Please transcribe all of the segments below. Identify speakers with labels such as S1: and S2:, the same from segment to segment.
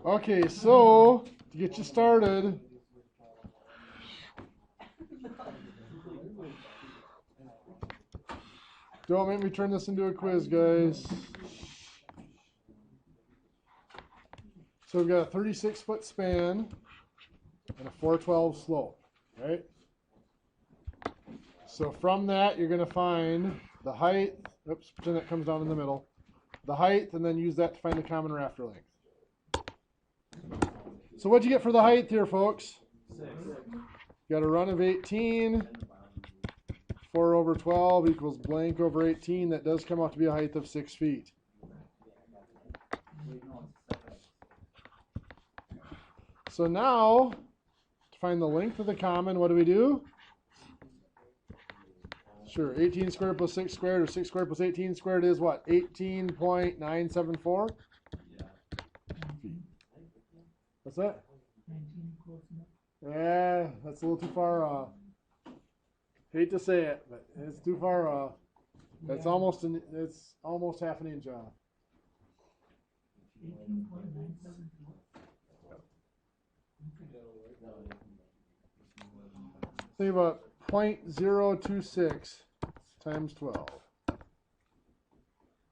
S1: Okay, so to get you started, don't make me turn this into a quiz, guys. So we've got a 36-foot span and a 412 slope, right? So from that, you're going to find the height. Oops, pretend that comes down in the middle. The height, and then use that to find the common rafter length. So what'd you get for the height here, folks?
S2: 6.
S1: You got a run of 18. 4 over 12 equals blank over 18. That does come out to be a height of 6 feet. So now, to find the length of the common, what do we do? Sure, 18 squared plus 6 squared, or 6 squared plus 18 squared is what? 18.974? What's that? Yeah, that's a little too far off. Hate to say it, but it's too far off. It's almost half an inch off. 18.974. Think about 0.026 times 12.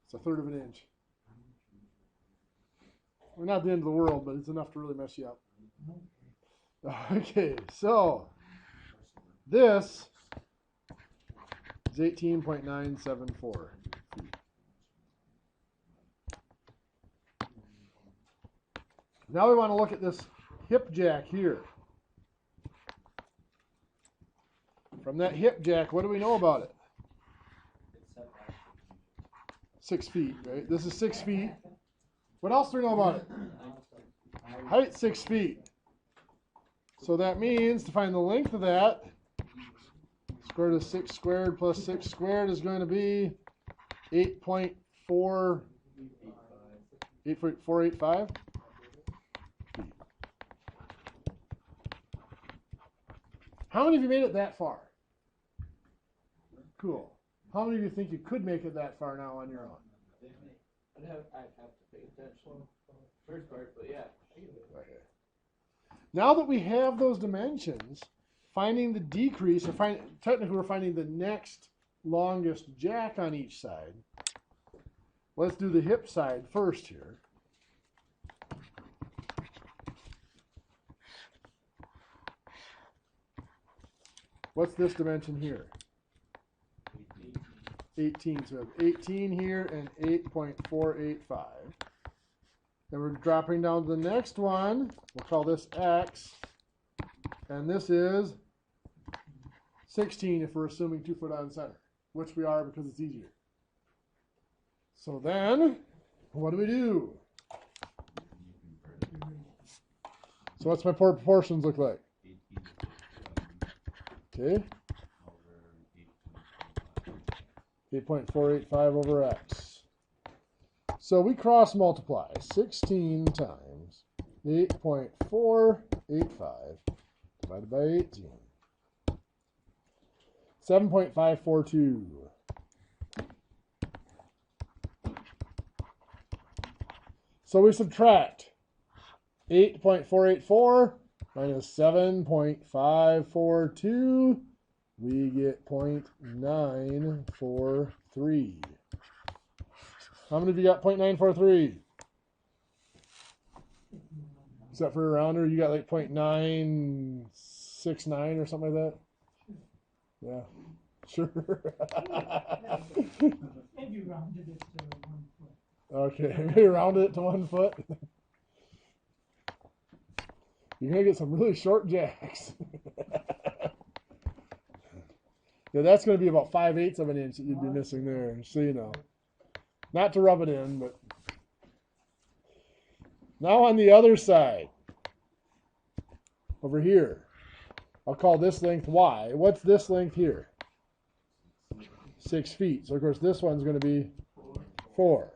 S1: It's a third of an inch. Well, not the end of the world, but it's enough to really mess you up. Okay, so this is 18.974 feet. Now we want to look at this hip jack here. From that hip jack, what do we know about it? 6 feet, right? This is 6 feet. What else do we know about it? Height 6 feet. So that means to find the length of that, square root of 6 squared plus 6 squared is going to be 8.485. How many of you made it that far? Cool. How many of you think you could make it that far now on your own?
S2: I'd have to pay attention first part, but yeah.
S1: Okay. Now that we have those dimensions, finding the decrease, or technically we're finding the next longest jack on each side. Let's do the hip side first here. What's this dimension here? 18. So we have 18 here and 8.485. Then we're dropping down to the next one. We'll call this X. And this is 16 if we're assuming 2 foot on center, which we are because it's easier. So then, what do? So what's my proportions look like? Okay. 8.485 over X. So we cross multiply 16 times 8.485 divided by 18. 7.542. So we subtract 8.484 minus 7.542. We get 0.943. How many of you got 0.943? Except for a rounder, you got like 0.969 or something like that? Yeah, sure.
S3: Maybe rounded it to 1 foot.
S1: Okay, maybe rounded it to 1 foot. You're going to get some really short jacks. Yeah, that's going to be about 5/8 of an inch that you'd be missing there, so you know. Not to rub it in, but. Now on the other side, over here, I'll call this length Y. What's this length here? 6 feet. So of course this one's going to be 4.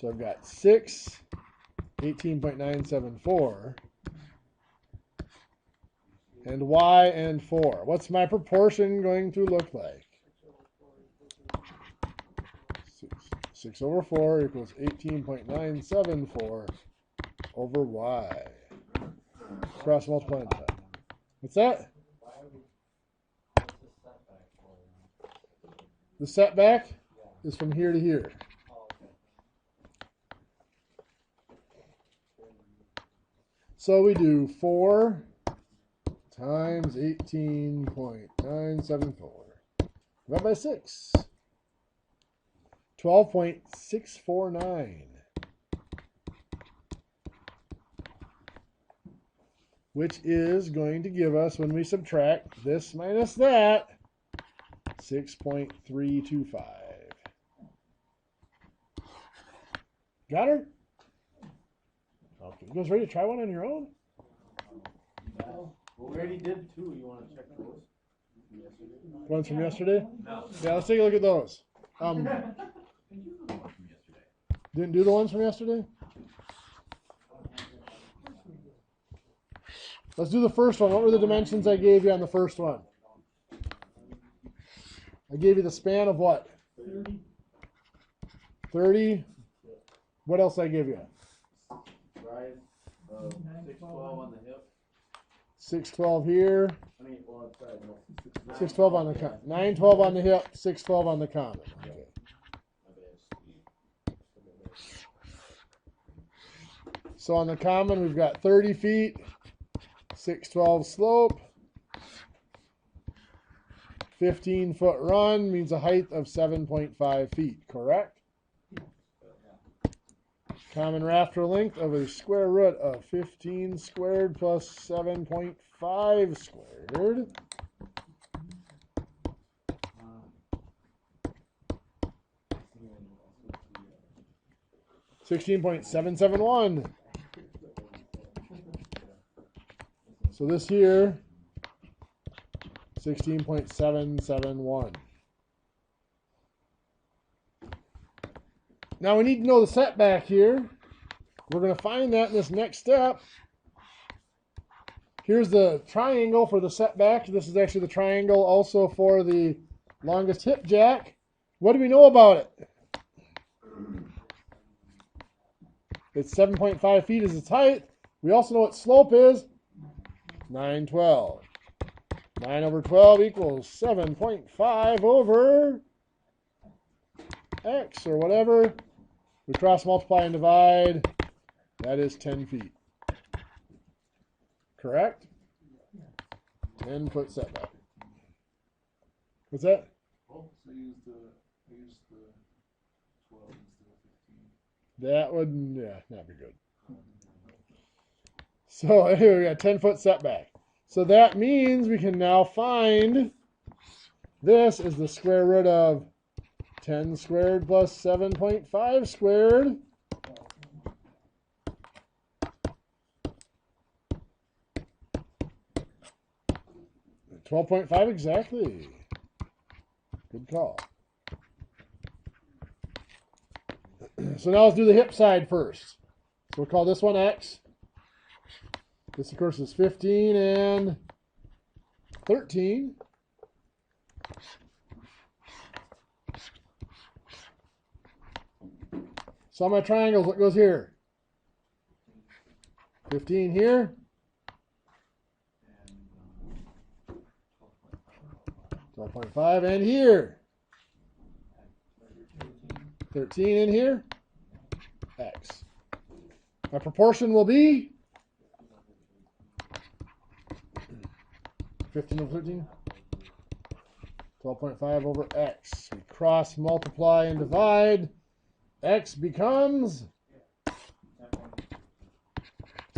S1: So I've got 6, 18.974, and Y and 4. What's my proportion going to look like? 6 over 4 equals 18.974 over y. Cross multiply and divide. What's that? The setback is from here to here. So we do 4 times 18.974 divided by 6. 12.649. Which is going to give us, when we subtract this minus that, 6.325. Got her? Okay. You guys ready to try one on your own?
S2: Well, we already did 2. You want to check those?
S1: Ones from yesterday?
S2: No.
S1: Yeah, let's take a look at those. Didn't do the ones from yesterday? Let's do the first one. What were the dimensions I gave you on the first one? I gave you the span of what?
S3: 30.
S1: 30. What else did I give you?
S2: Rise of 612 on the hip.
S1: 612 here.
S2: I mean, well, sorry, no.
S1: 612 on the common. 912 on the hip. 612 on the common. Okay. So on the common, we've got 30 feet. 612 slope. 15-foot run means a height of 7.5 feet, correct? Common rafter length of a square root of 15 squared plus 7.5 squared. $16.771. So this here, 16.771. Now we need to know the setback here. We're going to find that in this next step. Here's the triangle for the setback. This is actually the triangle also for the longest hip jack. What do we know about it? It's 7.5 feet is its height. We also know what slope is. 912. 9 over 12 equals 7.5 over x or whatever. We cross multiply and divide. That is 10 feet. Correct? 10-foot setback. What's that?
S4: Oh, so use the 12 instead of 15.
S1: That would, yeah, not be good. So anyway, we got 10-foot setback. So that means we can now find this is the square root of 10 squared plus 7.5 squared. 12.5 exactly. Good call. So now let's do the hip side first. So we'll call this one X. This, of course, is 15 and 13. So on my triangles, what goes here? 15 here. 12.5 and here. 13 in here. X. My proportion will be 15 over 13. 12.5 over X. We cross multiply and divide. X becomes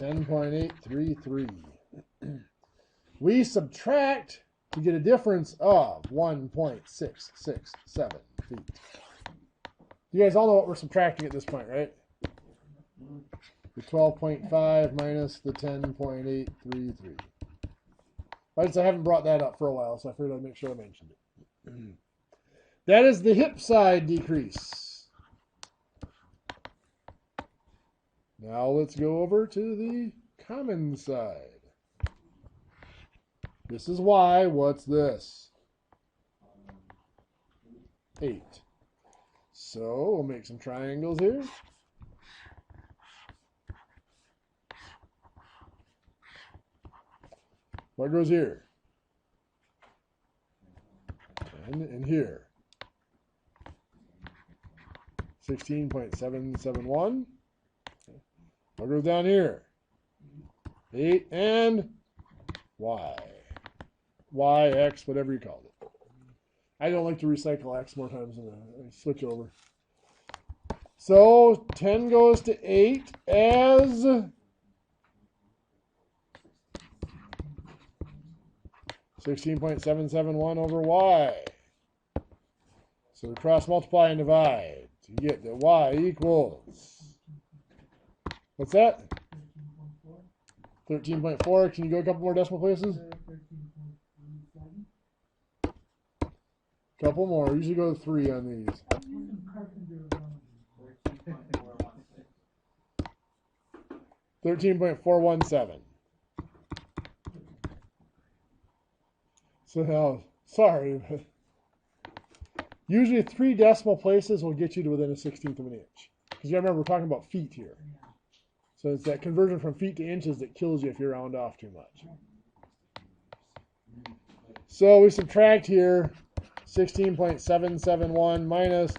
S1: 10.833. We subtract to get a difference of 1.667 feet. You guys all know what we're subtracting at this point, right? The 12.5 minus the 10.833. I haven't brought that up for a while, so I figured I'd make sure I mentioned it. That is the hip side decrease. Now let's go over to the common side. This is y. What's this? 8. So we'll make some triangles here. What goes here? 10 and here. 16.771. What goes down here? 8 and Y. Y, X, whatever you called it. I don't like to recycle X more times than I switch over. So 10 goes to 8 as 16.771 over Y. So we cross multiply and divide to get that Y equals, what's that? 13.4. Can you go a couple more decimal places?
S3: 13.37.
S1: Couple more. Usually go to 3 on these. 13.417. So now, sorry, but usually 3 decimal places will get you to within a 16th of an inch. Because you remember we're talking about feet here. So it's that conversion from feet to inches that kills you if you round off too much. So we subtract here 16.771 minus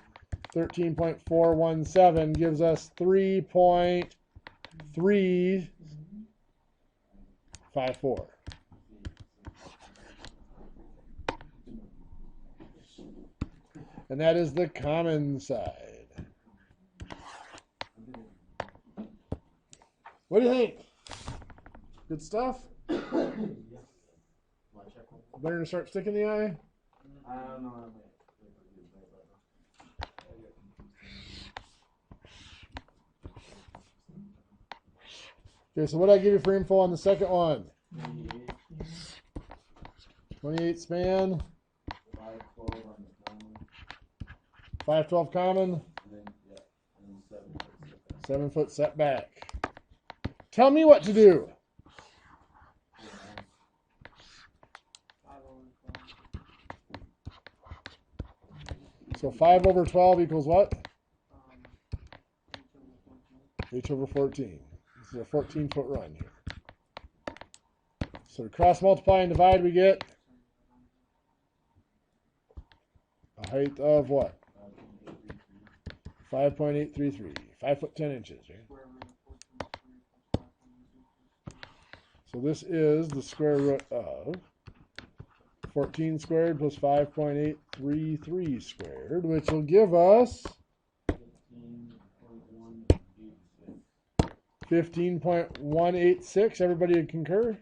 S1: 13.417 gives us 3.354. And that is the common side. What do you think? Good stuff? Better to start sticking the eye?
S2: I don't know.
S1: Okay, so what did I give you for info on the second one? 28 span. 512 common. 7 foot setback. Tell me what to do. So 5 over 12 equals what? H over 14. This is a 14-foot run here. So to cross multiply and divide, we get a height of what? 5.833. 5 foot 10 inches, right? So this is the square root of 14 squared plus 5.833 squared, which will give us 15.186. Everybody concur?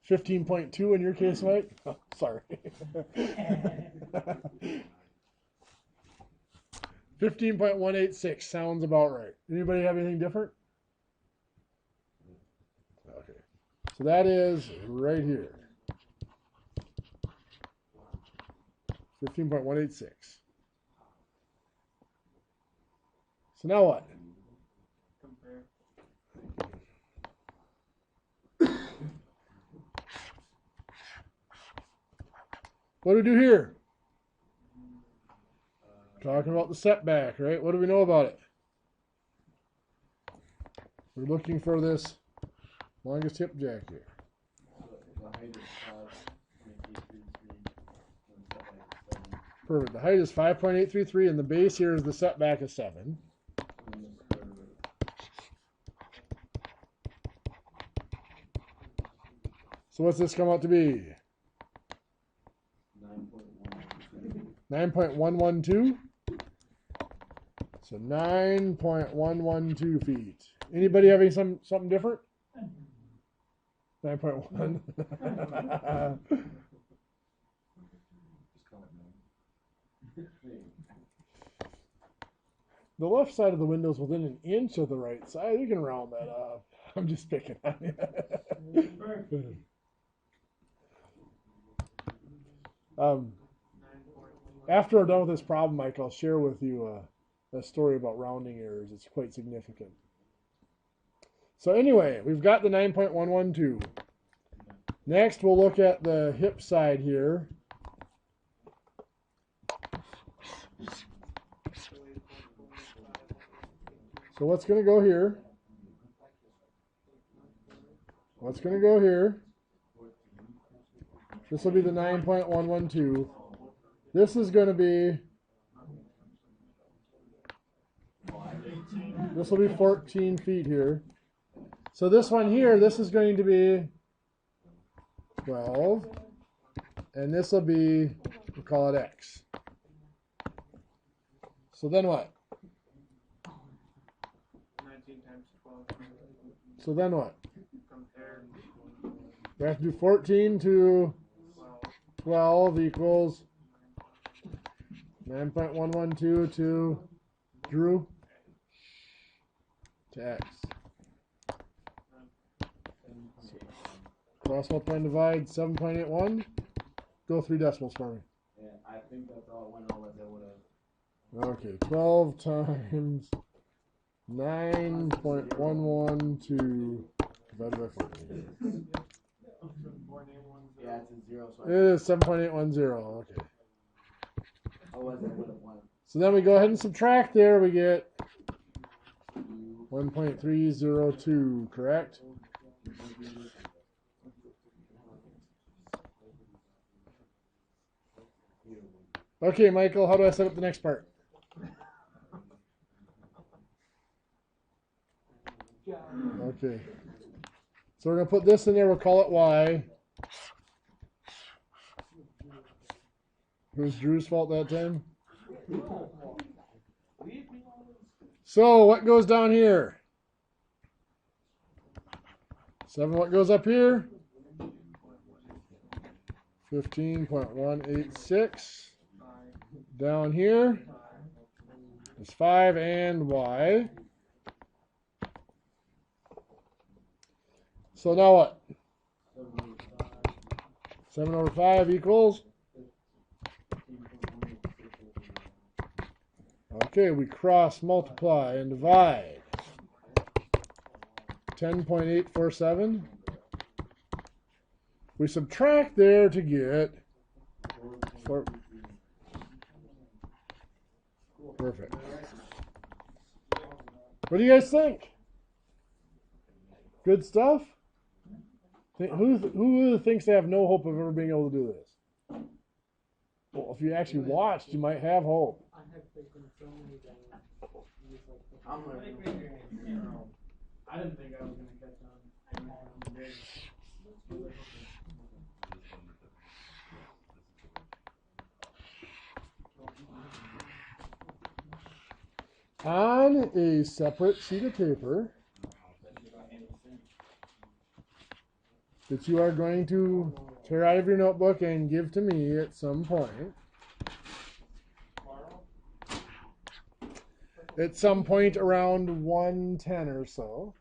S1: 15.2 in your case, Mike? Oh, sorry. 15.186 sounds about right. Anybody have anything different? Okay. So that is right here. 15.186. So now what?
S2: Compare.
S1: What do we do here? Talking about the setback, right? What do we know about it? We're looking for this longest hip jack here. Perfect. The height is 5.833 and the base here is the setback is 7. So what's this come out to be? 9.112. So 9.112 feet. Anybody having something different? 9.1. The left side of the window is within an inch of the right side. You can round that up. I'm just picking on you. After we're done with this problem, Mike, I'll share with you a story about rounding errors. It's quite significant. So anyway, we've got the 9.112. Next, we'll look at the hip side here. So what's going to go here? What's going to go here? This will be the 9.112. This is going to be, this will be 14 feet here. So this one here, this is going to be 12. And this will be, we'll call it X. So then what?
S2: 19 times 12.
S1: So then what?
S2: Compare
S1: We have to do 14 to 12 equals 9.112 to Drew to X. Cross multiply and divide 7.81. Go 3 decimals for me.
S2: Yeah, I think that's all it went over. That would have.
S1: Okay, 12 times 9.112 divided by 14.
S2: Yeah, it's a 0. So
S1: It is 7.810. Okay.
S2: otherwise, I would have won.
S1: So then we go ahead and subtract there. We get 1.302, correct? Okay, Michael, how do I set up the next part? Okay. So we're going to put this in there. We'll call it Y. It was Drew's fault that time. So what goes down here? 7, what goes up here? 15.186. Down here is 5 and Y. So now what? 7 over 5 equals? Okay, we cross multiply and divide. 10.847. We subtract there to get 4. Perfect. What do you guys think? Good stuff? Who thinks they have no hope of ever being able to do this? Well, if you actually watched, you might have hope.
S2: I'm gonna. I didn't think I was gonna catch on.
S1: On a separate sheet of paper that you are going to tear out of your notebook and give to me at some point. At some point around 1:10 or so.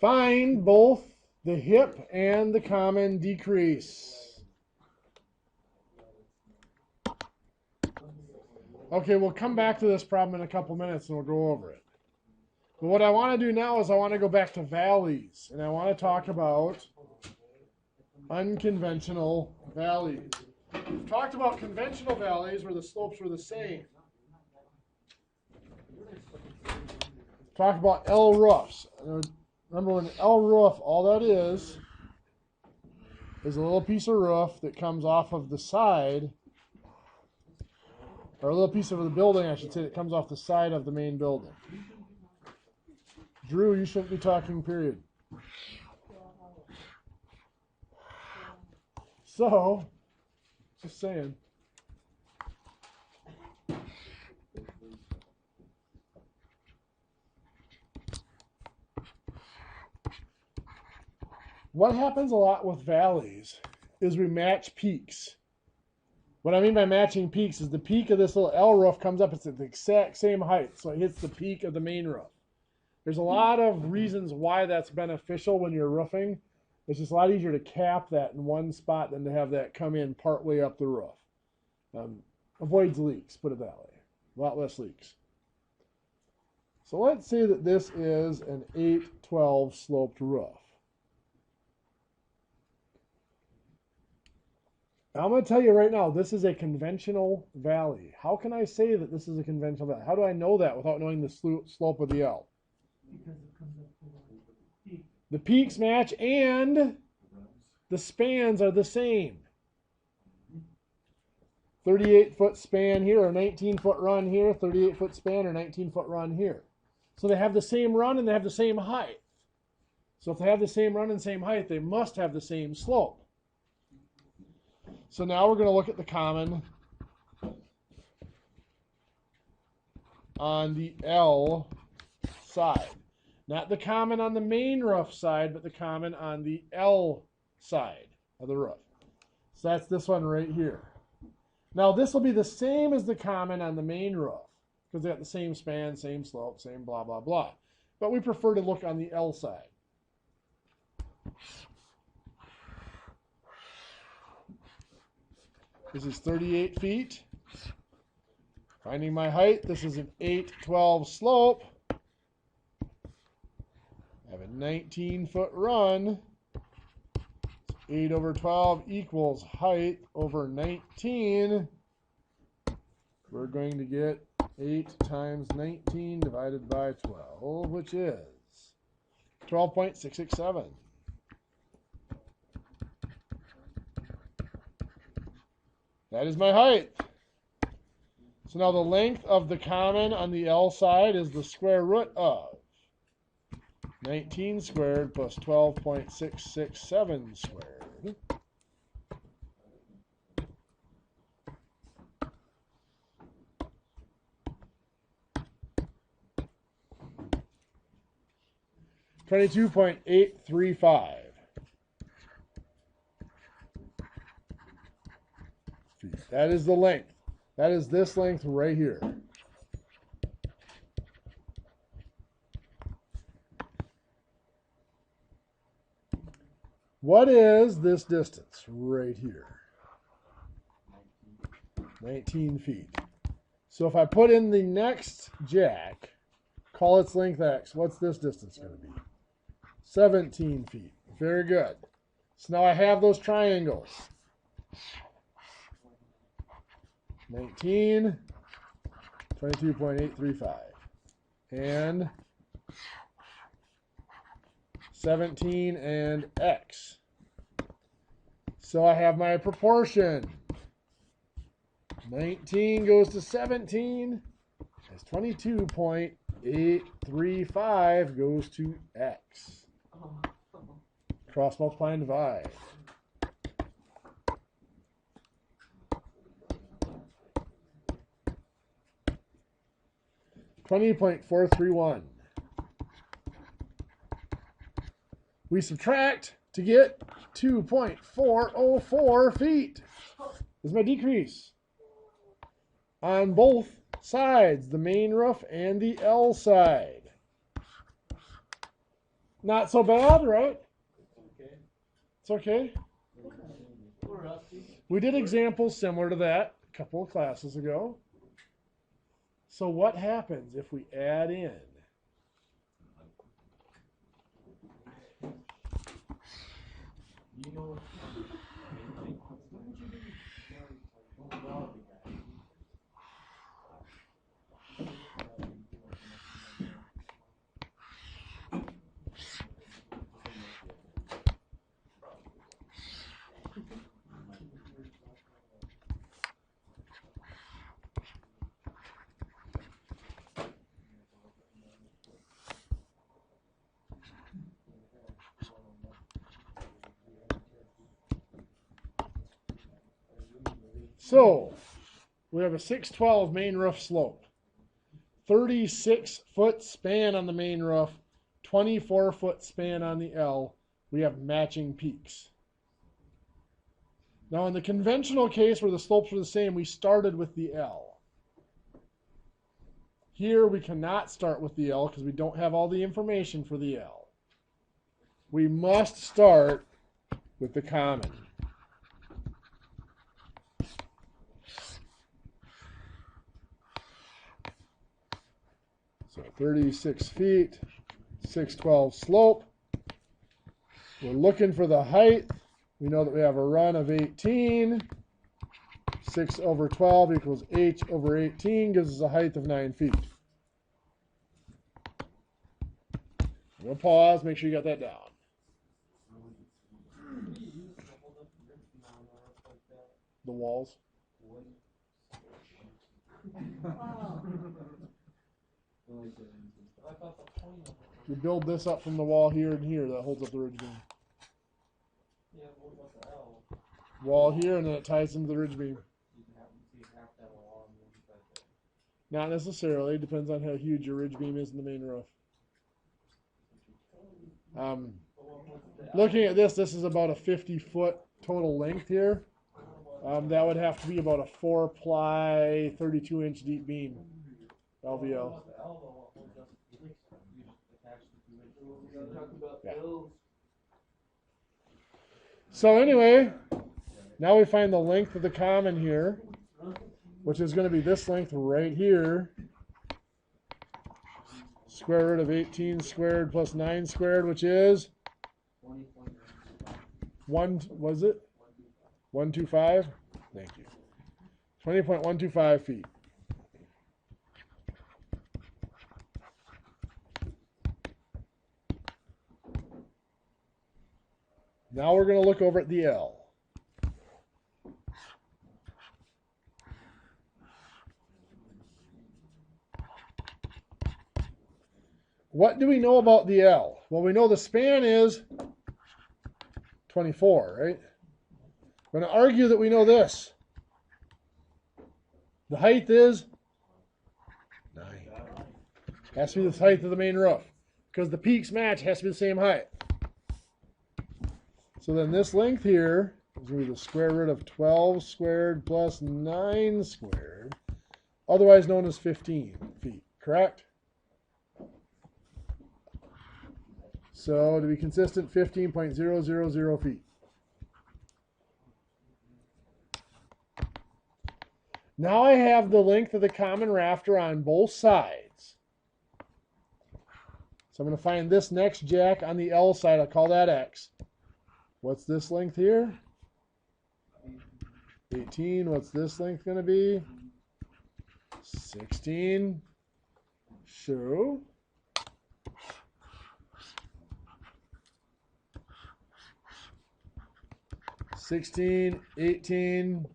S1: Find both the hip and the common decrease. Okay, we'll come back to this problem in a couple minutes and we'll go over it. But what I want to do now is I want to go back to valleys, and I want to talk about unconventional valleys. We've talked about conventional valleys where the slopes were the same. Talk about L roofs. Remember, an L roof, all that is a little piece of roof that comes off of the side, or a little piece of the building, I should say, that comes off the side of the main building. Drew, you shouldn't be talking, period. So, just saying. What happens a lot with valleys is we match peaks. What I mean by matching peaks is the peak of this little L roof comes up, it's at the exact same height, so it hits the peak of the main roof. There's a lot of reasons why that's beneficial when you're roofing. It's just a lot easier to cap that in one spot than to have that come in partway up the roof. Avoids leaks, put it that way. A lot less leaks. So let's say that this is an 8-12 sloped roof. I'm going to tell you right now, this is a conventional valley. How can I say that this is a conventional valley? How do I know that without knowing the slope of the L?
S3: Because it comes up to the peak.
S1: The peaks match and the spans are the same. 38-foot span here, or 19-foot run here, 38-foot span, or 19-foot run here. So they have the same run and they have the same height. So if they have the same run and same height, they must have the same slope. So now we're going to look at the common on the L side. Not the common on the main roof side, but the common on the L side of the roof. So that's this one right here. Now this will be the same as the common on the main roof because they got the same span, same slope, same blah, blah, blah. But we prefer to look on the L side. This is 38 feet. Finding my height, this is an 8-12 slope. I have a 19-foot run. 8 over 12 equals height over 19. We're going to get 8 times 19 divided by 12, which is 12.667. That is my height. So now the length of the common on the L side is the square root of 19 squared plus 12.667 squared. $22.835 feet. That is the length. That is this length right here. What is this distance right here? 19 feet. So if I put in the next jack, call its length x, what's this distance going to be? 17 feet. Very good. So now I have those triangles. 19, 22.835, and 17 and x. So I have my proportion. 19 goes to 17, as 22.835 goes to x. Cross multiply and divide. 20.431. We subtract to get 2.404 feet. This is my decrease on both sides, the main roof and the L side. Not so bad, right? It's okay. We did examples similar to that a couple of classes ago. So what happens if we add in? So we have a 612 main roof slope, 36-foot span on the main roof, 24-foot span on the L. We have matching peaks. Now in the conventional case where the slopes were the same, we started with the L. Here we cannot start with the L because we don't have all the information for the L. We must start with the common. So 36 feet, 612 slope. We're looking for the height. We know that we have a run of 18. 6 over 12 equals h over 18, gives us a height of 9 feet. We'll pause, make sure you got that down. The walls. You build this up from the wall here and here that holds up the ridge beam. Wall here, and then it ties into the ridge beam. Not necessarily. Depends on how huge your ridge beam is in the main roof. Looking at this, this is about a 50-foot total length here. That would have to be about a 4-ply, 32-inch deep beam. LVL. Yeah. So anyway, now we find the length of the common here, which is going to be this length right here. Square root of 18 squared plus 9 squared, which is 125? Thank you. 20.125 feet. Now we're going to look over at the L. What do we know about the L? Well, we know the span is 24, right? I'm going to argue that we know this. The height is 9. Has to be the height of the main roof, because the peaks match, has to be the same height. So then this length here is going to be the square root of 12 squared plus 9 squared, otherwise known as 15 feet, correct? So to be consistent, 15.000 feet. Now I have the length of the common rafter on both sides. So I'm going to find this next jack on the L side. I'll call that X. What's this length here? 18. What's this length going to be? 16. So 16, 18,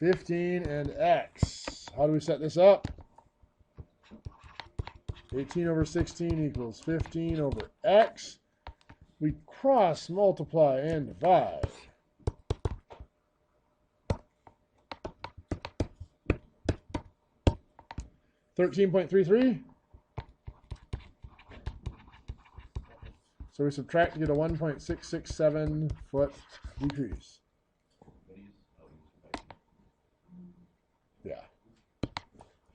S1: 15, and X. How do we set this up? 18 over 16 equals 15 over X. We cross, multiply, and divide. $13.33. So we subtract to get a 1.667 foot decrease. Yeah.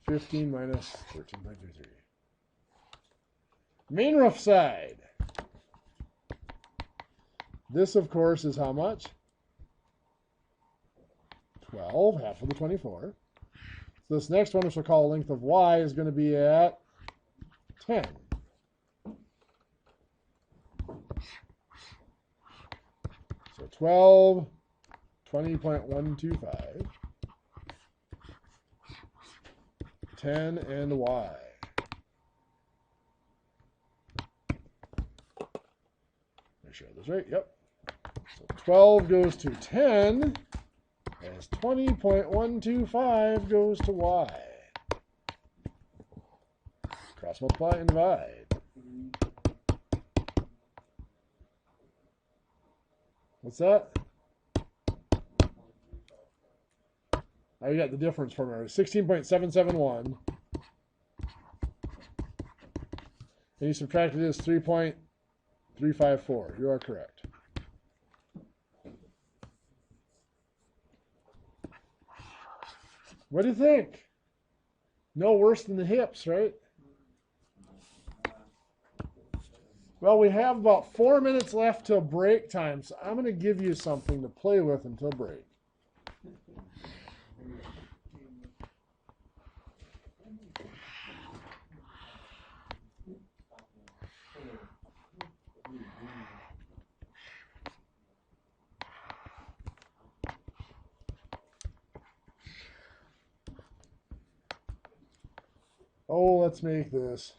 S1: 15 minus 13.33. Main roof side. This, of course, is how much? 12, half of the 24. So this next one, which we'll call length of Y, is going to be at 10. So 12, 20.125, 10, and Y. Make sure that's right. Yep. So 12 goes to 10, as 20.125 goes to Y. Cross multiply and divide. What's that? Oh, you got the difference from her. 16.771. And you subtracted this 3.354. You are correct. What do you think? No worse than the hips, right? Well, we have about 4 minutes left till break time, so I'm going to give you something to play with until break. Oh, let's make this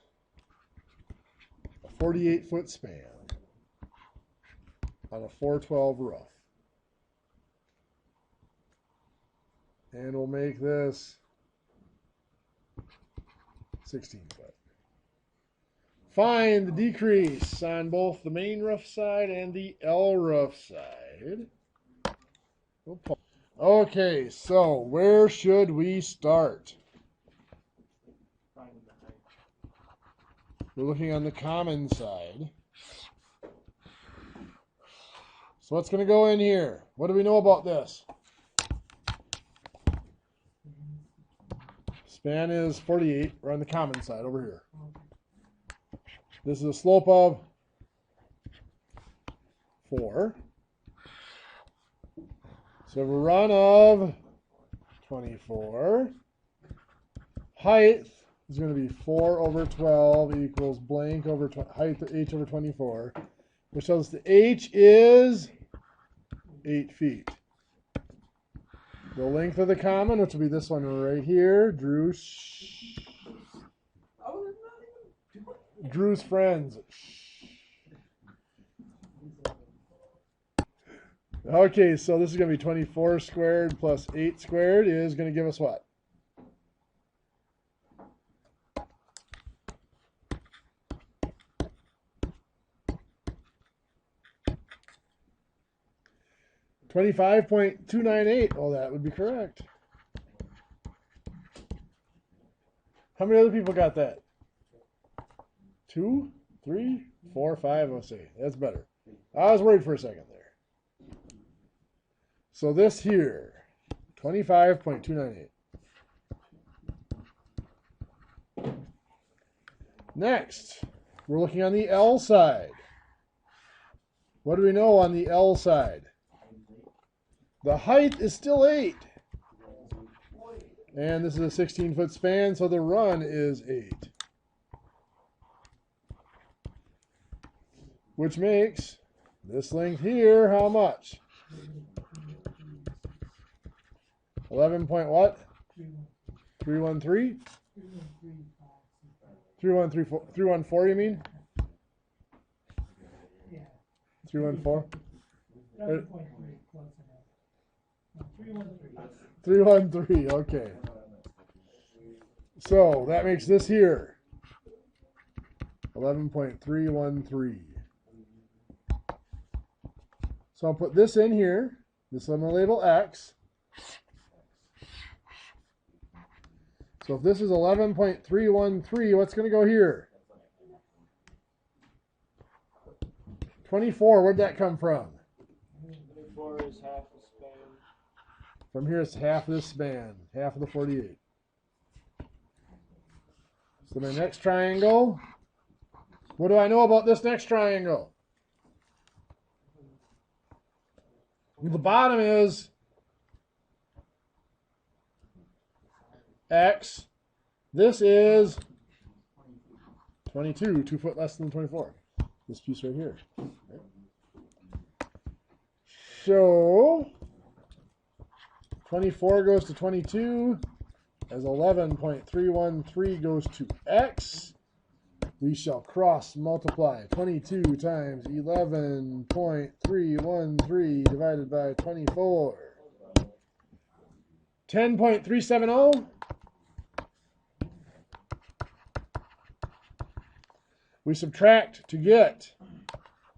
S1: a 48-foot span on a 412 rough. And we'll make this 16 foot. Find the decrease on both the main rough side and the L rough side. Okay, so where should we start? We're looking on the common side. So what's going to go in here? What do we know about this? Span is 48. We're on the common side over here. This is a slope of 4. So we have a run of 24. Height is going to be 4 over 12 equals blank over height h over 24, which tells us the h is 8 feet. The length of the common, which will be this one right here, Drew's friends. Okay, so this is going to be 24 squared plus 8 squared is going to give us what? $25.298. Oh, that would be correct. How many other people got that? 2, 3, 4, 5. Let's see. That's better. I was worried for a second there. So this here, 25.298. Next, we're looking on the L side. What do we know on the L side? The height is still 8. And this is a 16-foot span, so the run is 8. Which makes this length here how much? 11 point what? 313? 314, you mean?
S3: Yeah.
S1: 314?
S3: 11.3 close enough. 313.
S1: 313, okay. So that makes this here 11.313. So I'll put this in here. This I'm going to label X. So if this is 11.313, what's going to go here? 24, where'd that come from?
S2: 24 is half the span.
S1: From here it's half this span, half of the 48. So my next triangle, what do I know about this next triangle? The bottom is X. This is 22, 2 foot less than 24. This piece right here. So 24 goes to 22 as 11.313 goes to X. We shall cross multiply 22 times 11.313 divided by 24. 10.370. We subtract to get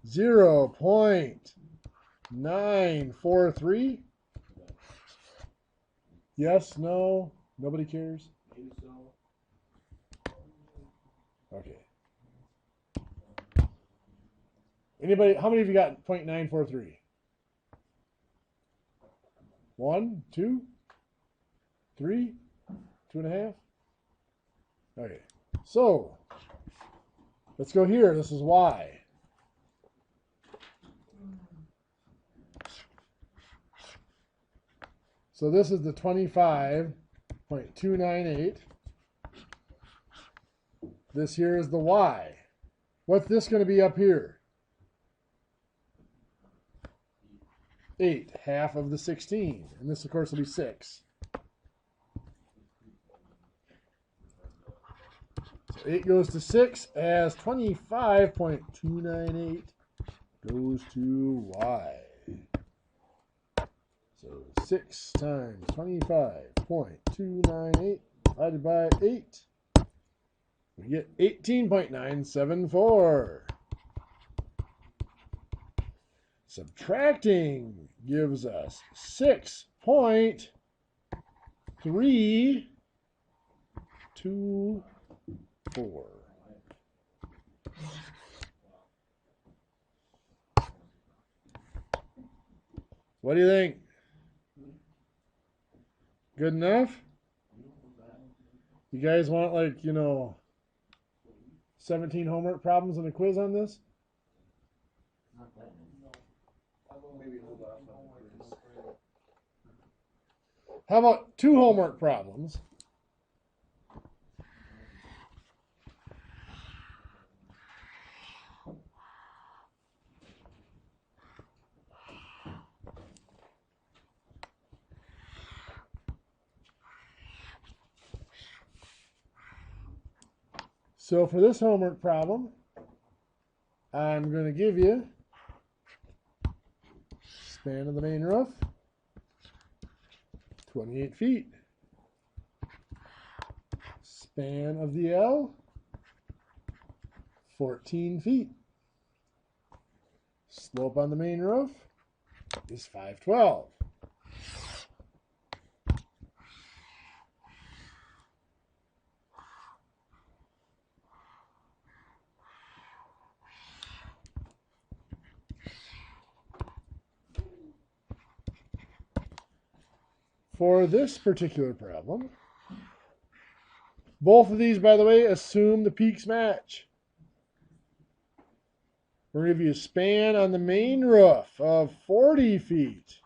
S1: 0.943. Yes, no, nobody cares.
S2: Maybe so.
S1: Okay. Anybody, how many of you got 0.943? 1, 2, 3, 2.5? Okay. So, let's go here. This is Y. So this is the 25.298. This here is the Y. What's this going to be up here? 8, half of the 16. And this, of course, will be 6. So 8 goes to 6 as 25.298 goes to Y. So 6 times 25.298 divided by 8. We get 18.974. Subtracting gives us 6.324. What do you think? Good enough? You guys want, like, 17 homework problems and a quiz on this?
S4: Maybe hold off on the quiz.
S1: How about 2 homework problems? So for this homework problem, I'm going to give you span of the main roof, 28 feet. Span of the L, 14 feet. Slope on the main roof is 512. For this particular problem, both of these, by the way, assume the peaks match. We're going to give you a span on the main roof of 40 feet.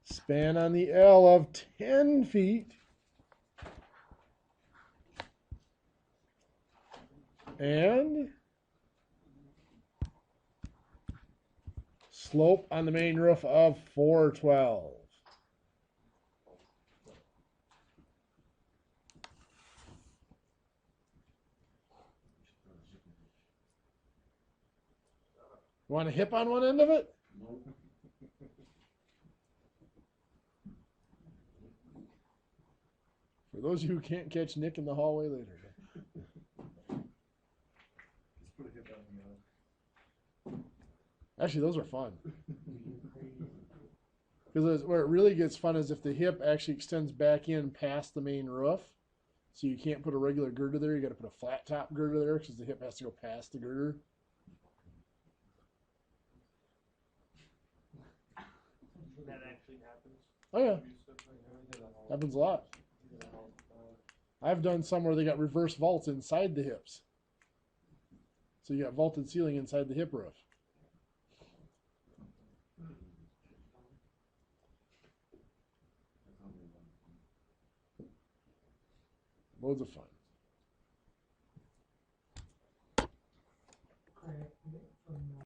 S1: Span on the L of 10 feet. And slope on the main roof of 412. Want a hip on one end of it?
S4: Nope.
S1: For those of you who can't catch Nick in the hallway later.
S4: Just put a hip on the
S1: Actually, those are fun. Because where it really gets fun is if the hip actually extends back in past the main roof. So you can't put a regular girder there. You got to put a flat top girder there because the hip has to go past the girder.
S2: That actually happens.
S1: Oh yeah, happens a lot. I've done some where they got reverse vaults inside the hips. So you got vaulted ceiling inside the hip roof. Loads of fun.